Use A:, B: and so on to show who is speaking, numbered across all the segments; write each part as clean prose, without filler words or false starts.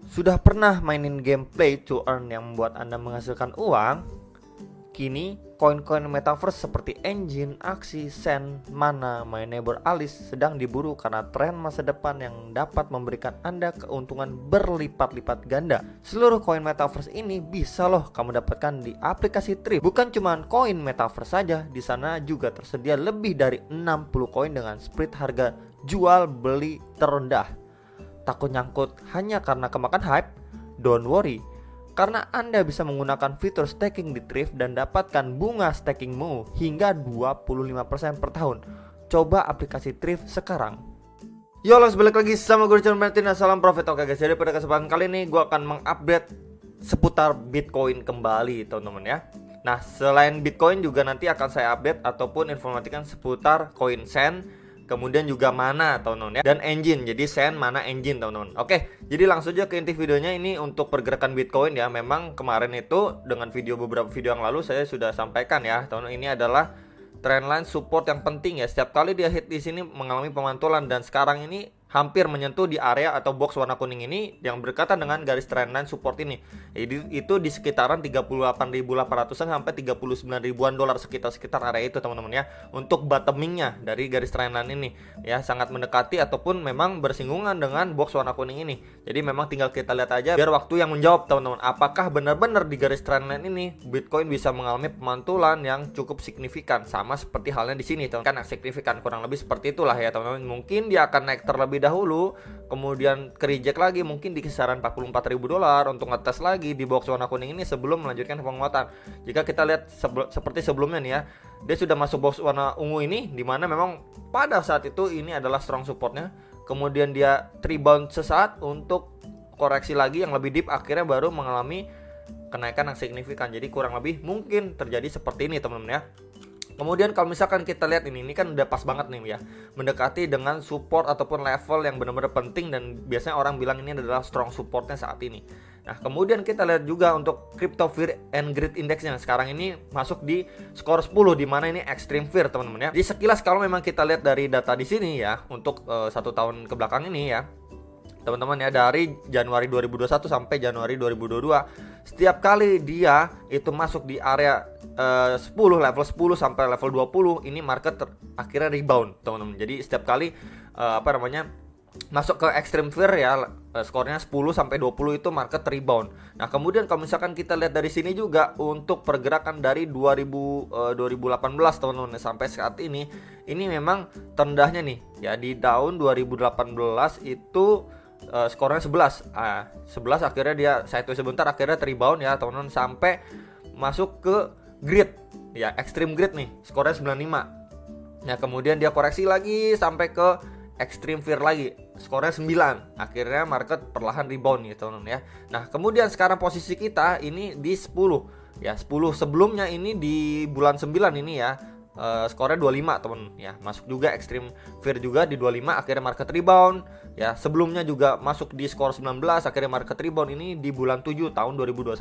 A: Sudah pernah mainin game Play to Earn yang membuat Anda menghasilkan uang? Kini, koin-koin metaverse seperti Engine, Axie, Sand, Mana, My Neighbor Alice sedang diburu karena tren masa depan yang dapat memberikan Anda keuntungan berlipat-lipat ganda. Seluruh koin metaverse ini bisa loh kamu dapatkan di aplikasi Thrift. Bukan cuma koin metaverse saja, di sana juga tersedia lebih dari 60 koin dengan split harga jual beli terendah. Takut nyangkut hanya karena kemakan hype? Don't worry, karena Anda bisa menggunakan fitur staking di Thrift dan dapatkan bunga stakingmu hingga 25% per tahun. Coba aplikasi Thrift sekarang. Yo, balik lagi sama gue Richard Martin. Salam profit. Oke guys, jadi pada kesempatan kali ini gue akan mengupdate seputar Bitcoin kembali teman-teman ya. Nah, selain Bitcoin juga nanti akan saya update ataupun informasikan seputar koin Sand, kemudian juga Mana teman-teman ya, dan Engine. Jadi Sand, Mana, Engine teman-teman. Oke, jadi langsung aja ke inti videonya. Ini untuk pergerakan Bitcoin ya. Memang kemarin itu dengan beberapa video yang lalu saya sudah sampaikan ya teman-teman, ini adalah trendline support yang penting ya. Setiap kali dia hit di sini mengalami pemantulan, dan sekarang ini hampir menyentuh di area atau box warna kuning ini yang berkaitan dengan garis trendline support ini. Jadi itu di sekitaran 38.800-an sampai 39.000-an dolar, sekitar area itu teman-teman ya. Untuk bottomingnya dari garis trendline ini ya sangat mendekati ataupun memang bersinggungan dengan box warna kuning ini. Jadi memang tinggal kita lihat aja biar waktu yang menjawab teman-teman, apakah benar-benar di garis trendline ini Bitcoin bisa mengalami pemantulan yang cukup signifikan, sama seperti halnya di sini teman-teman. Kan signifikan kurang lebih seperti itulah ya teman-teman. Mungkin dia akan naik terlebih dahulu, kemudian ke-reject lagi mungkin di kisaran 44.000 dolar untuk ngetes lagi di box warna kuning ini sebelum melanjutkan penguatan. Jika kita lihat seperti sebelumnya nih ya, dia sudah masuk box warna ungu ini, dimana memang pada saat itu ini adalah strong supportnya. Kemudian dia rebound sesaat untuk koreksi lagi yang lebih deep, akhirnya baru mengalami kenaikan yang signifikan. Jadi kurang lebih mungkin terjadi seperti ini teman-teman ya. Kemudian kalau misalkan kita lihat ini kan udah pas banget nih ya, mendekati dengan support ataupun level yang benar-benar penting, dan biasanya orang bilang ini adalah strong supportnya saat ini. Nah, kemudian kita lihat juga untuk Crypto Fear and Greed Index-nya. Sekarang ini masuk di skor 10, di mana ini extreme fear teman-teman ya. Jadi sekilas kalau memang kita lihat dari data di sini ya, untuk 1 tahun ke belakang ini ya teman-teman ya, dari Januari 2021 sampai Januari 2022, setiap kali dia itu masuk di area 10, level 10 sampai level 20, ini market akhirnya rebound teman-teman. Jadi setiap kali masuk ke extreme fear ya, skornya 10 sampai 20 itu market rebound. Nah, kemudian kalau misalkan kita lihat dari sini juga untuk pergerakan dari 2018 teman-teman sampai saat ini memang terendahnya nih ya. Di tahun 2018 itu skornya 11. 11 akhirnya dia sideways sebentar, akhirnya rebound ya teman-teman sampai masuk ke grid ya, extreme grid nih, skornya 95. Nah, kemudian dia koreksi lagi sampai ke extreme fear lagi, skornya 9. Akhirnya market perlahan rebound gitu teman-teman ya. Nah, kemudian sekarang posisi kita ini di 10 ya. 10 sebelumnya ini di bulan 9 ini ya, skornya 25 teman ya, masuk juga extreme fear juga di 25, akhirnya market rebound ya. Sebelumnya juga masuk di skor 19, akhirnya market rebound ini di bulan 7 tahun 2021.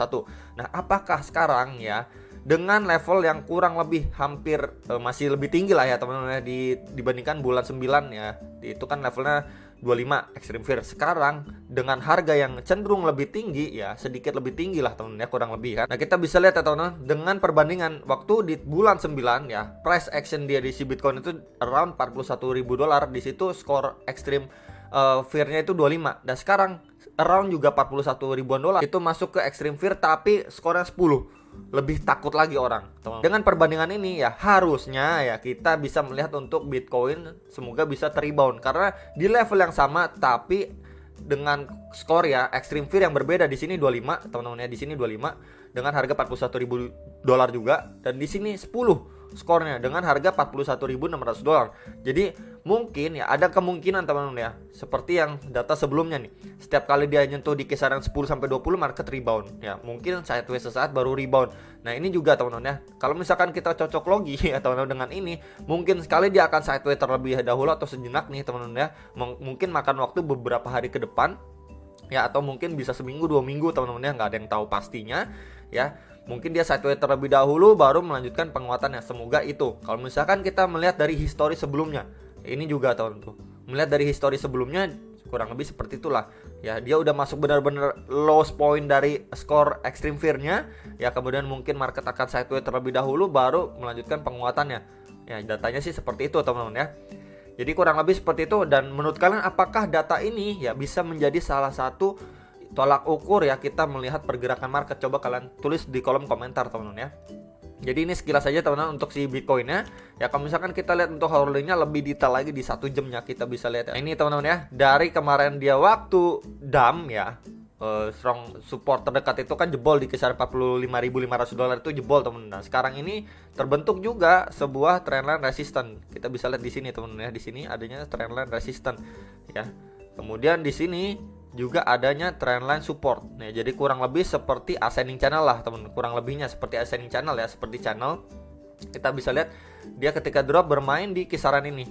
A: Nah, apakah sekarang ya dengan level yang kurang lebih hampir masih lebih tinggi lah ya teman-teman ya, dibandingkan bulan 9 ya, itu kan levelnya 25 extreme fear. Sekarang dengan harga yang cenderung lebih tinggi ya, sedikit lebih tinggi lah teman-teman ya, kurang lebih kan. Nah, kita bisa lihat ya teman-teman, dengan perbandingan waktu di bulan 9 ya, price action dia di si Bitcoin itu around 41.000 dolar. Di situ skor extreme fear-nya itu 25, dan sekarang around juga 41 ribuan dolar itu masuk ke extreme fear, tapi skornya 10. Lebih takut lagi orang teman. Dengan perbandingan ini ya, harusnya ya kita bisa melihat untuk Bitcoin semoga bisa rebound, karena di level yang sama tapi dengan skor ya extreme fear yang berbeda. Di sini 25 teman-teman ya, di sini 25 dengan harga 41.000 dolar juga, dan di sini 10 skornya dengan harga 41.600 dolar. Jadi mungkin ya ada kemungkinan teman-teman ya, seperti yang data sebelumnya nih, setiap kali dia nyentuh di kisaran 10 sampai 20 market rebound ya, mungkin sideways sesaat baru rebound. Nah, ini juga teman-teman ya, kalau misalkan kita cocok logi ya teman-teman dengan ini, mungkin sekali dia akan sideways terlebih dahulu atau sejenak nih teman-teman ya, mungkin makan waktu beberapa hari ke depan ya, atau mungkin bisa seminggu 2 minggu teman-teman ya, nggak ada yang tahu pastinya ya. Mungkin dia sideways terlebih dahulu baru melanjutkan penguatannya, semoga itu. Kalau misalkan kita melihat dari histori sebelumnya, ini juga teman-teman tuh, melihat dari histori sebelumnya kurang lebih seperti itulah. Ya, dia udah masuk benar-benar lowest point dari skor extreme fear-nya. Ya, kemudian mungkin market akan sideways terlebih dahulu baru melanjutkan penguatannya. Ya, datanya sih seperti itu teman-teman ya. Jadi kurang lebih seperti itu. Dan menurut kalian apakah data ini ya bisa menjadi salah satu tolak ukur ya kita melihat pergerakan market? Coba kalian tulis di kolom komentar teman-teman ya. Jadi ini sekilas saja teman-teman untuk si Bitcoin-nya. Ya kalau misalkan kita lihat untuk hourly-nya lebih detail lagi di 1 jamnya kita bisa lihat ya. Ini teman-teman ya, dari kemarin dia waktu dump ya, strong support terdekat itu kan jebol di kisaran $45.500 itu jebol teman-teman. Nah, sekarang ini terbentuk juga sebuah trendline resistance. Kita bisa lihat di sini teman-teman ya, di sini adanya trendline resistance ya. Kemudian di sini juga adanya trendline support. Nah, jadi kurang lebih seperti ascending channel lah, teman. Kurang lebihnya seperti ascending channel ya, seperti channel. Kita bisa lihat dia ketika drop bermain di kisaran ini.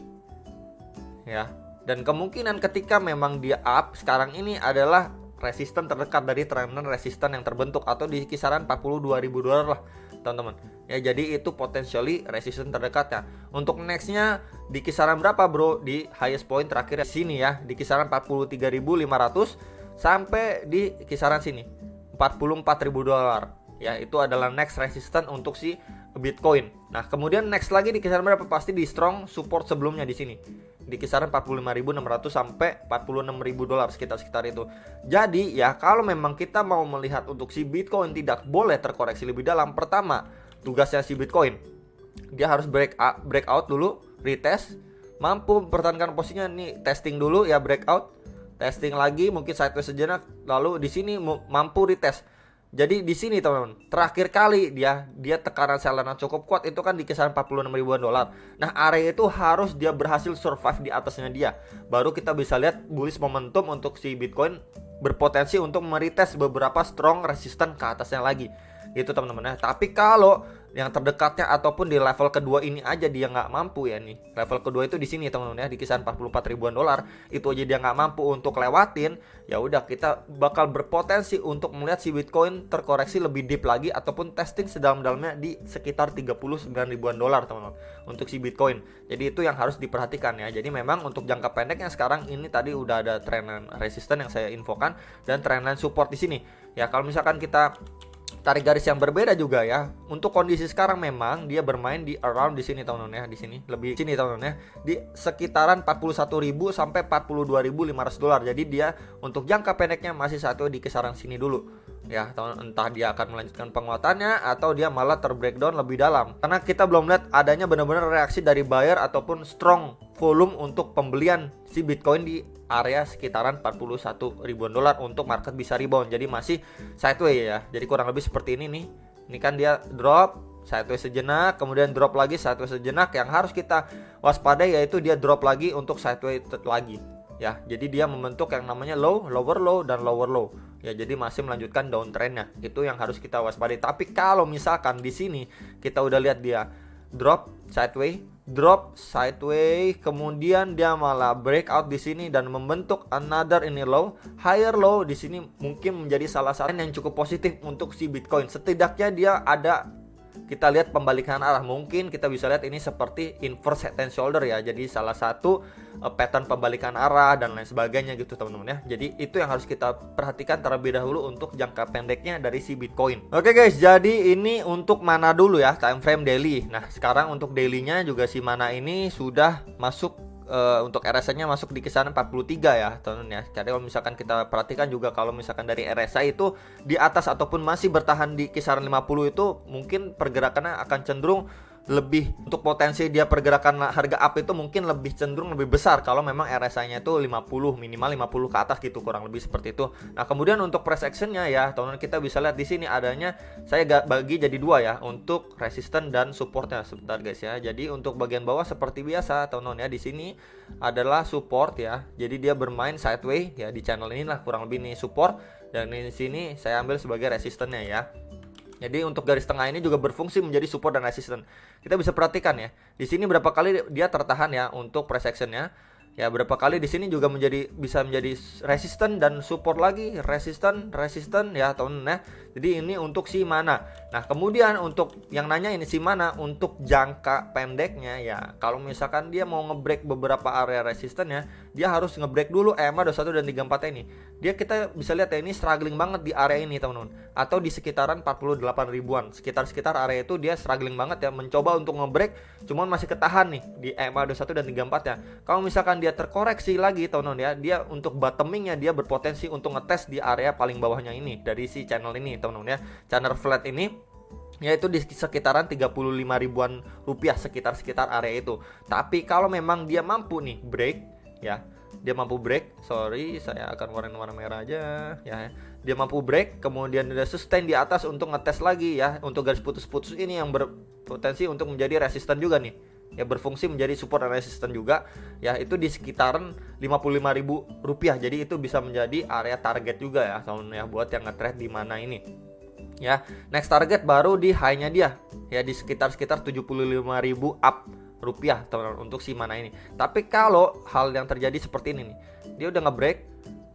A: Ya. Dan kemungkinan ketika memang dia up sekarang ini adalah resisten terdekat dari trendline resisten yang terbentuk atau di kisaran $42.000 lah, teman-teman. Ya, jadi itu potentially resisten terdekatnya. Untuk nextnya di kisaran berapa bro? Di highest point terakhir sini ya, di kisaran 43.500 sampai di kisaran sini $44.000. Ya, itu adalah next resistance untuk si Bitcoin. Nah, kemudian next lagi di kisaran berapa? Pasti di strong support sebelumnya di sini. Di kisaran 45.600 sampai $46.000 sekitar itu. Jadi ya kalau memang kita mau melihat untuk si Bitcoin tidak boleh terkoreksi lebih dalam, pertama tugasnya si Bitcoin dia harus breakout dulu, retest, mampu mempertahankan posisinya nih, testing dulu ya, breakout, testing lagi, mungkin sideways sejenak, lalu di sini mampu retest. Jadi di sini teman-teman, terakhir kali dia tekanan seller yang cukup kuat itu kan di kisaran $46.000. Nah, area itu harus dia berhasil survive di atasnya dia. Baru kita bisa lihat bullish momentum untuk si Bitcoin berpotensi untuk meretest beberapa strong resistance ke atasnya lagi. Gitu teman-teman ya. Tapi kalau yang terdekatnya ataupun di level kedua ini aja dia nggak mampu ya nih. Level kedua itu di sini teman-teman ya, di kisaran $44.000. Itu aja dia nggak mampu untuk lewatin. Ya udah, kita bakal berpotensi untuk melihat si Bitcoin terkoreksi lebih deep lagi ataupun testing sedalam-dalamnya di sekitar $39.000-an teman-teman untuk si Bitcoin. Jadi itu yang harus diperhatikan ya. Jadi memang untuk jangka pendeknya sekarang ini tadi udah ada trendline resistance yang saya infokan dan trendline support di sini. Ya kalau misalkan kita tarik garis yang berbeda juga ya. Untuk kondisi sekarang memang dia bermain di around di sini teman-teman ya, di sini lebih sini teman-teman ya, di sekitaran 41.000 sampai $42.500. Jadi dia untuk jangka pendeknya masih satu di kisaran sini dulu. Ya, entah dia akan melanjutkan penguatannya atau dia malah terbreakdown lebih dalam. Karena kita belum lihat adanya benar-benar reaksi dari buyer ataupun strong volume untuk pembelian si Bitcoin di area sekitaran $41.000-an untuk market bisa rebound. Jadi masih sideways ya. Jadi kurang lebih seperti ini nih. Ini kan dia drop sideways sejenak, kemudian drop lagi sideways sejenak. Yang harus kita waspadai yaitu dia drop lagi untuk sideways lagi. Ya, jadi dia membentuk yang namanya low, lower low, dan lower low. Ya, jadi masih melanjutkan downtrendnya. Itu yang harus kita waspadai. Tapi kalau misalkan di sini kita udah lihat dia drop sideways, kemudian dia malah breakout di sini dan membentuk another ini low, higher low di sini, mungkin menjadi salah satu yang cukup positif untuk si Bitcoin. Setidaknya dia ada, kita lihat pembalikan arah. Mungkin kita bisa lihat ini seperti inverse head and shoulder ya. Jadi salah satu pattern pembalikan arah dan lain sebagainya gitu teman-teman ya. Jadi itu yang harus kita perhatikan terlebih dahulu untuk jangka pendeknya dari si Bitcoin. Oke guys, jadi ini untuk mana dulu ya, time frame daily. Nah, sekarang untuk dailynya juga si mana ini sudah masuk untuk RSI-nya masuk di kisaran 43 ya teman-teman ya. Jadi kalau misalkan kita perhatikan juga, kalau misalkan dari RSI itu di atas ataupun masih bertahan di kisaran 50 itu mungkin pergerakannya akan cenderung lebih, untuk potensi dia pergerakan harga up itu mungkin lebih cenderung lebih besar kalau memang RSI-nya itu 50, minimal 50 ke atas gitu, kurang lebih seperti itu. Nah, kemudian untuk price action-nya ya, teman-teman kita bisa lihat di sini adanya, saya bagi jadi dua ya, untuk resistance dan support-nya. Sebentar guys ya. Jadi untuk bagian bawah seperti biasa teman-teman ya, di sini adalah support ya. Jadi dia bermain sideways ya, di channel ini lah kurang lebih nih support, dan di sini saya ambil sebagai resistance-nya ya. Jadi untuk garis tengah ini juga berfungsi menjadi support dan resistance. Kita bisa perhatikan ya. Di sini berapa kali dia tertahan ya untuk price action-nya. Ya, berapa kali di sini juga bisa menjadi resistance dan support lagi, resistance ya teman-teman ya. Jadi ini untuk si mana. Nah, kemudian untuk yang nanya ini si mana untuk jangka pendeknya ya. Kalau misalkan dia mau nge-break beberapa area resistance-nya, dia harus ngebreak dulu EMA 21 dan 34 ini. Kita bisa lihat ya, ini struggling banget di area ini teman-teman, atau di sekitaran 48 ribuan, sekitar area itu dia struggling banget ya, mencoba untuk ngebreak, cuman masih ketahan nih di EMA 21 dan 34 ya. Kalau misalkan dia terkoreksi lagi teman-teman ya, dia untuk bottomingnya dia berpotensi untuk ngetes di area paling bawahnya ini dari si channel ini teman-teman ya, channel flat ini, yaitu di sekitaran 35 ribuan rupiah, sekitar area itu. Tapi kalau memang dia mampu nih break ya, dia mampu break, saya akan warna merah aja ya. Dia mampu break, kemudian dia sustain di atas untuk ngetes lagi ya, untuk garis putus-putus ini yang berpotensi untuk menjadi resisten juga nih ya, berfungsi menjadi support dan resisten juga ya, itu di sekitaran 55.000 rupiah. Jadi itu bisa menjadi area target juga ya teman-teman ya, buat yang nge-trade di mana ini ya. Next target baru di high-nya dia ya, di sekitar 75.000 up rupiah teman-teman untuk si mana ini. Tapi kalau hal yang terjadi seperti ini nih, dia udah nge-break,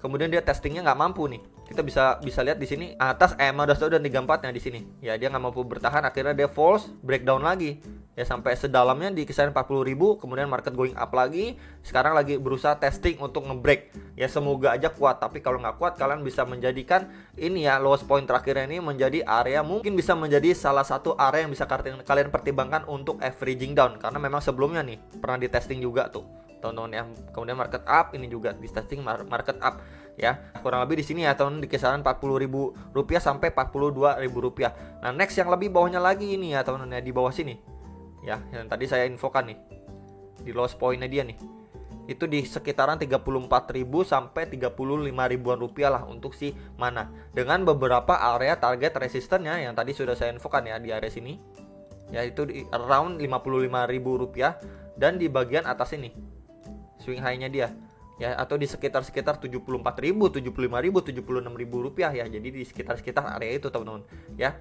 A: kemudian dia testingnya nggak mampu nih, kita bisa lihat di sini atas EMA 21 dan 34 nya di sini ya, dia nggak mampu bertahan, akhirnya dia false breakdown lagi ya, sampai sedalamnya di kisaran 40.000, kemudian market going up lagi, sekarang lagi berusaha testing untuk ngebreak ya, semoga aja kuat. Tapi kalau nggak kuat, kalian bisa menjadikan ini ya, lowest point terakhirnya ini menjadi area, mungkin bisa menjadi salah satu area yang bisa kalian pertimbangkan untuk averaging down, karena memang sebelumnya nih pernah di testing juga tuh teman-teman ya, kemudian market up, ini juga di testing market up ya, kurang lebih di sini ya teman-teman, di kisaran 40.000 rupiah sampai 42.000 rupiah. Nah next yang lebih bawahnya lagi ini ya teman-teman ya, di bawah sini ya, yang tadi saya infokan nih, di lowest pointnya dia nih, itu di sekitaran 34.000 sampai 35.000-an rupiah lah untuk si mana, dengan beberapa area target resistennya yang tadi sudah saya infokan ya, di area sini ya, itu di around 55.000 rupiah, dan di bagian atas ini swing high-nya dia ya, atau di sekitar 74.000, 75.000, 76.000 rupiah ya. Jadi di sekitar area itu teman-teman ya.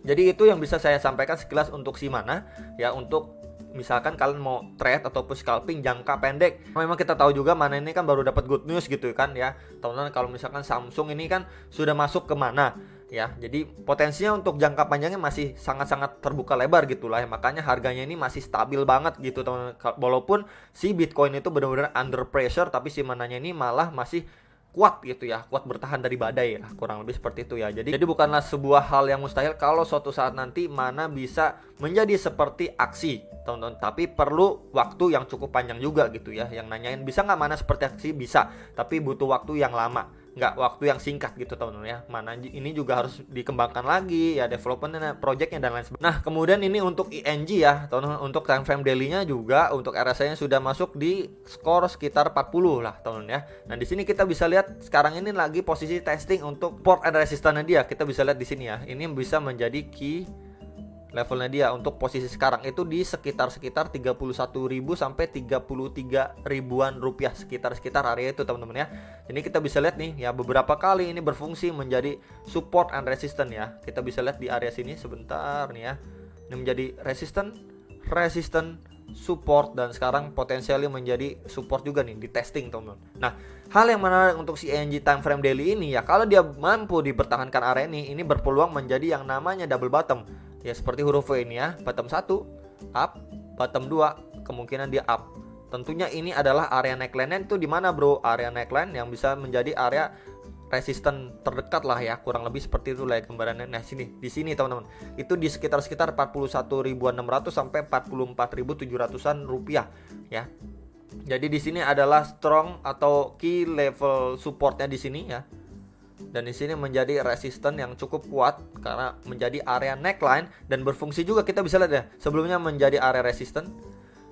A: Jadi itu yang bisa saya sampaikan sekilas untuk si mana ya, untuk misalkan kalian mau trade ataupun scalping jangka pendek. Memang kita tahu juga mana ini kan baru dapat good news gitu kan ya teman-teman. Kalau misalkan Samsung ini kan sudah masuk ke mana ya, jadi potensinya untuk jangka panjangnya masih sangat-sangat terbuka lebar gitulah ya, makanya harganya ini masih stabil banget gitu teman-teman. Walaupun si Bitcoin itu benar-benar under pressure, tapi si mananya ini malah masih kuat gitu ya, kuat bertahan dari badai lah, kurang lebih seperti itu ya. Jadi bukanlah sebuah hal yang mustahil kalau suatu saat nanti mana bisa menjadi seperti aksi teman-teman, tapi perlu waktu yang cukup panjang juga gitu ya. Yang nanyain bisa nggak mana seperti aksi, bisa, tapi butuh waktu yang lama, nggak waktu yang singkat gitu teman-teman ya. Mana ini juga harus dikembangkan lagi ya, development projectnya dan lain sebagainya. Nah kemudian ini untuk ING ya teman-teman, untuk time frame daily-nya juga untuk RSI-nya sudah masuk di skor sekitar 40 lah teman-teman ya. Nah di sini kita bisa lihat sekarang ini lagi posisi testing untuk support and resistance-nya dia. Kita bisa lihat di sini ya, ini bisa menjadi key levelnya dia untuk posisi sekarang itu di sekitar 31.000 sampai 33.000-an rupiah, sekitar area itu teman-teman ya. Ini kita bisa lihat nih ya, beberapa kali ini berfungsi menjadi support and resistance ya. Kita bisa lihat di area sini sebentar nih ya, ini menjadi resistance, support, dan sekarang potensialnya menjadi support juga nih di testing teman-teman. Nah hal yang menarik untuk si ING time frame daily ini ya, kalau dia mampu dipertahankan area ini berpeluang menjadi yang namanya double bottom ya, seperti huruf V ini ya, bottom 1 up, bottom 2 kemungkinan dia up. Tentunya ini adalah area neckline-nya itu di mana bro? Area neckline yang bisa menjadi area resisten terdekat lah ya, kurang lebih seperti itu lah ya gambarannya. Nah di sini teman-teman, itu di sekitar 41.600 sampai 44.700-an rupiah ya. Jadi di sini adalah strong atau key level supportnya di sini ya. Dan di sini menjadi resisten yang cukup kuat karena menjadi area neckline dan berfungsi juga, kita bisa lihat ya, sebelumnya menjadi area resisten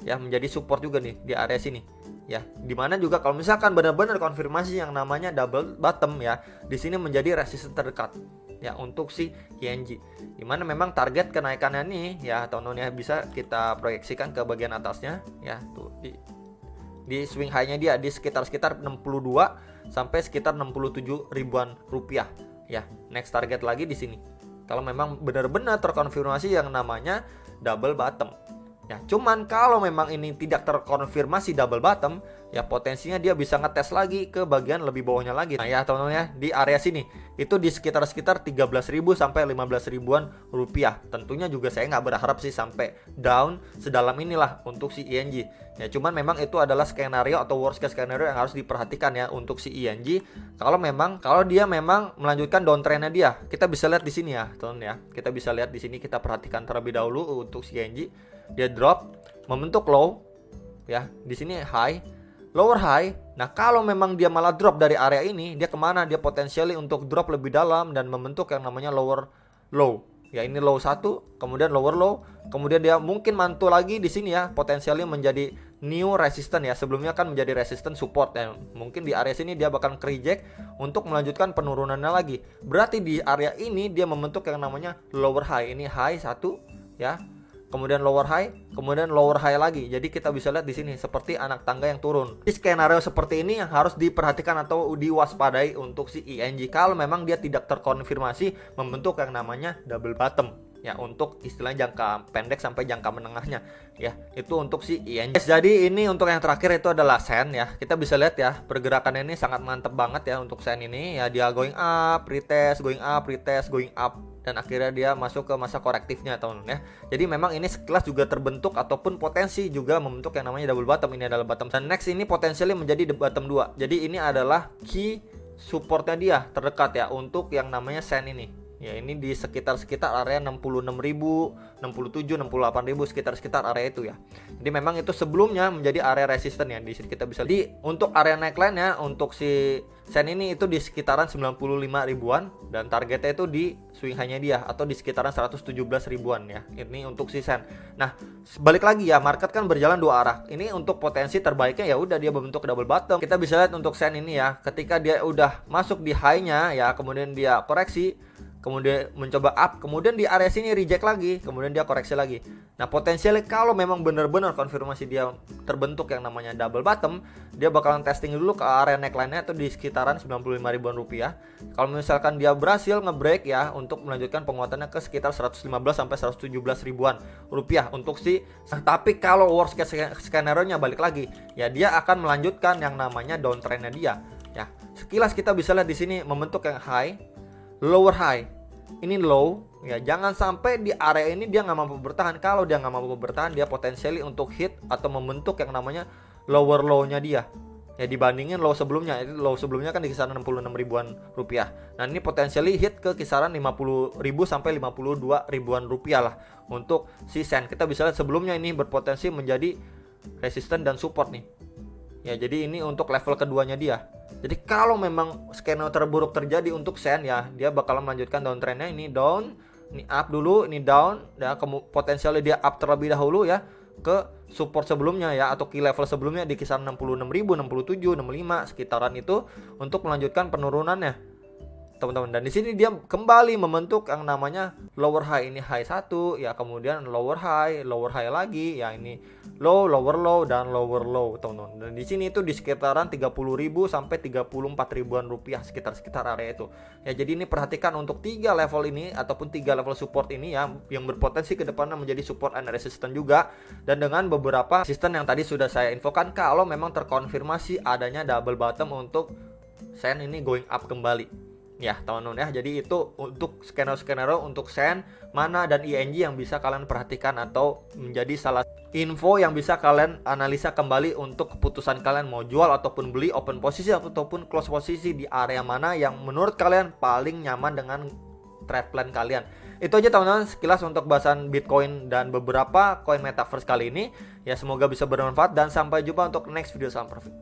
A: ya, menjadi support juga nih di area sini ya. Dimana juga kalau misalkan benar-benar konfirmasi yang namanya double bottom ya, di sini menjadi resisten terdekat ya untuk si ING. Dimana memang target kenaikannya nih ya teman-teman ya, bisa kita proyeksikan ke bagian atasnya ya, tuh di swing high-nya dia di sekitar 62 sampai sekitar 67 ribuan rupiah ya. Next target lagi di sini kalau memang benar-benar terkonfirmasi yang namanya double bottom Ya, cuman kalau memang ini tidak terkonfirmasi double bottom, ya potensinya dia bisa ngetes lagi ke bagian lebih bawahnya lagi. Nah ya teman-teman ya, di area sini itu di sekitar 13.000 sampai 15 ribuan rupiah. Tentunya juga saya nggak berharap sih sampai down sedalam inilah untuk si ING. Ya cuman memang itu adalah skenario atau worst case skenario yang harus diperhatikan ya untuk si ING. Kalau dia memang melanjutkan downtrendnya dia, kita bisa lihat di sini ya teman-teman ya. Kita bisa lihat di sini, kita perhatikan terlebih dahulu untuk si ING. Dia drop membentuk low ya, di sini high, lower high. Nah kalau memang dia malah drop dari area ini, dia kemana? Dia potensially untuk drop lebih dalam dan membentuk yang namanya lower low. Ya ini low 1, kemudian lower low, kemudian dia mungkin mantul lagi di sini ya, potensially menjadi new resistance ya. Sebelumnya kan menjadi resistance support ya. Mungkin di area sini dia bakal reject untuk melanjutkan penurunannya lagi. Berarti di area ini dia membentuk yang namanya lower high. Ini high 1 ya. Kemudian lower high, kemudian lower high lagi. Jadi kita bisa lihat di sini seperti anak tangga yang turun. Di skenario seperti ini yang harus diperhatikan atau diwaspadai untuk si ING kalau memang dia tidak terkonfirmasi membentuk yang namanya double bottom. Ya untuk istilah jangka pendek sampai jangka menengahnya ya, itu untuk si ING. Jadi ini untuk yang terakhir itu adalah Sen ya. Kita bisa lihat ya pergerakan ini sangat mantep banget ya untuk Sen ini ya. Dia going up, retest, going up, retest, going up, dan akhirnya dia masuk ke masa korektifnya teman-teman ya. Jadi memang ini sekelas juga terbentuk ataupun potensi juga membentuk yang namanya double bottom. Ini adalah bottom. Dan next ini potensially menjadi bottom 2. Jadi ini adalah key supportnya dia terdekat ya untuk yang namanya Sen ini. Ya ini di sekitar area 66.000, 67, 68.000, sekitar area itu ya. Jadi memang itu sebelumnya menjadi area resisten ya. Di sini kita bisa di untuk area neckline ya untuk si Sen ini itu di sekitaran 95 ribuan dan targetnya itu di swing high-nya dia atau di sekitaran 117 ribuan ya. Ini untuk si Sen. Nah, balik lagi ya, market kan berjalan dua arah. Ini untuk potensi terbaiknya ya udah dia membentuk double bottom. Kita bisa lihat untuk Sen ini ya, ketika dia udah masuk di high-nya ya, kemudian dia koreksi, kemudian mencoba up, kemudian di area sini reject lagi, kemudian dia koreksi lagi. Nah potensialnya kalau memang benar-benar konfirmasi dia terbentuk yang namanya double bottom, dia bakalan testing dulu ke area neckline-nya itu di sekitaran 95 ribuan rupiah. Kalau misalkan dia berhasil ngebreak ya untuk melanjutkan penguatannya ke sekitar 115 sampai 117 ribuan rupiah untuk si. Tapi kalau worst case skenario-nya balik lagi, ya dia akan melanjutkan yang namanya downtrend-nya dia. Ya, sekilas kita bisa lihat di sini membentuk yang high, lower high, ini low ya. Jangan sampai di area ini dia nggak mampu bertahan. Kalau dia nggak mampu bertahan, dia potensially untuk hit atau membentuk yang namanya lower low-nya dia ya, dibandingin low sebelumnya. Itu low sebelumnya kan di kisaran 66 ribuan rupiah. Nah ini potensially hit ke kisaran 50 ribu sampai 52 ribuan rupiah lah untuk si Sen. Kita bisa lihat sebelumnya ini berpotensi menjadi resisten dan support nih ya. Jadi ini untuk level keduanya dia. Jadi kalau memang skenario terburuk terjadi untuk Sen ya, dia bakal melanjutkan downtrendnya. Ini down, ini up dulu, ini down ya, potensialnya dia up terlebih dahulu ya ke support sebelumnya ya, atau key level sebelumnya di kisaran 66.000, 67, 65 sekitaran itu untuk melanjutkan penurunannya teman-teman. Dan di sini dia kembali membentuk yang namanya lower high. Ini high 1 ya, kemudian lower high lagi ya, ini low, lower low, dan lower low teman-teman. Dan di sini itu di sekitaran 30.000 sampai 34 ribuan rupiah sekitar area itu ya. Jadi ini perhatikan untuk 3 level ini ataupun 3 level support ini ya, yang berpotensi ke depannya menjadi support and resistance juga, dan dengan beberapa resistance yang tadi sudah saya infokan kalau memang terkonfirmasi adanya double bottom untuk Sen ini going up kembali ya teman-teman ya. Jadi itu untuk skenario untuk Sen, Mana, dan ING yang bisa kalian perhatikan atau menjadi salah info yang bisa kalian analisa kembali untuk keputusan kalian mau jual ataupun beli, open posisi ataupun close posisi di area mana yang menurut kalian paling nyaman dengan trade plan kalian. Itu aja teman-teman sekilas untuk bahasan Bitcoin dan beberapa koin metaverse kali ini ya. Semoga bisa bermanfaat dan sampai jumpa untuk next video. Salam profit.